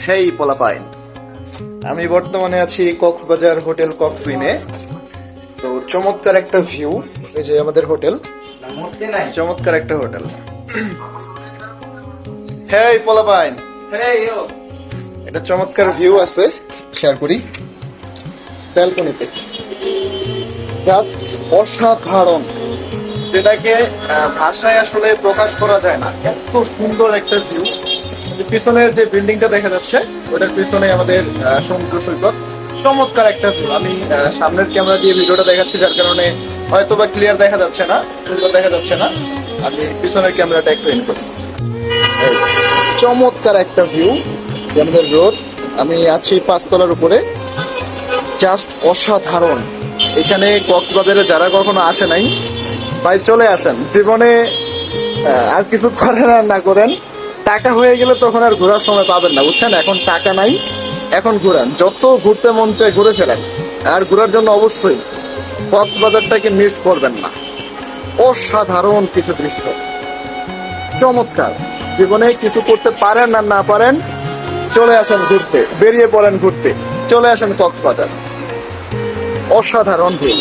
সেই পোলাপাইন। আমি বর্তমানে আছি কক্সবাজার হোটেল কক্সুইনে। তো চমৎকার একটা ভিউ, এই যে আমাদের হোটেল, চমৎকার একটা হোটেল। হেই পোলাপাইন, এটা চমৎকার ভিউ আছে, শেয়ার করি ব্যালকনিতে, জাস্ট অসাধারণ, যেটাকে ভাষায় আসলে প্রকাশ করা যায় না, এত সুন্দর একটা ভিউ। পিছনের যে বিল্ডিংটা দেখা যাচ্ছে ওটার পিছনে আমাদের সমুদ্র সৈকত, চমৎকার একটা ভিউ। আমি সামনের ক্যামেরা দিয়ে ভিডিওটা দেখাচ্ছি, যার কারণে হয়তো বা ক্লিয়ার দেখা যাচ্ছে না, সুন্দর দেখা যাচ্ছে না। আমি পিছনের ক্যামেরাটা একটু ইন করি। চমৎকার একটা ভিউ, আমাদের রোড, আমি আছি 5 তলার উপরে, জাস্ট অসাধারণ। এখানে কক্সবাজারে যারা কখনো আসে নাই, ভাই চলে আসেন। জীবনে আর কিছু করেন আর না করেন, টাকা হয়ে গেলে তখন আর ঘোরার সময় পাবেন না, বুঝছেন? এখন টাকা নাই, এখন ঘুরান, যত ঘুরতে মন চায় ঘুরে ফেলেন। আর ঘোরার জন্য অবশ্যই কক্সবাজারটাকে মিস করবেন না। অসাধারণ কিছু দৃশ্য, চমৎকার। জীবনে কিছু করতে পারেন আর না পারেন, চলে আসেন ঘুরতে, বেরিয়ে পড়েন ঘুরতে, চলে আসেন কক্সবাজার, অসাধারণ ভিউ।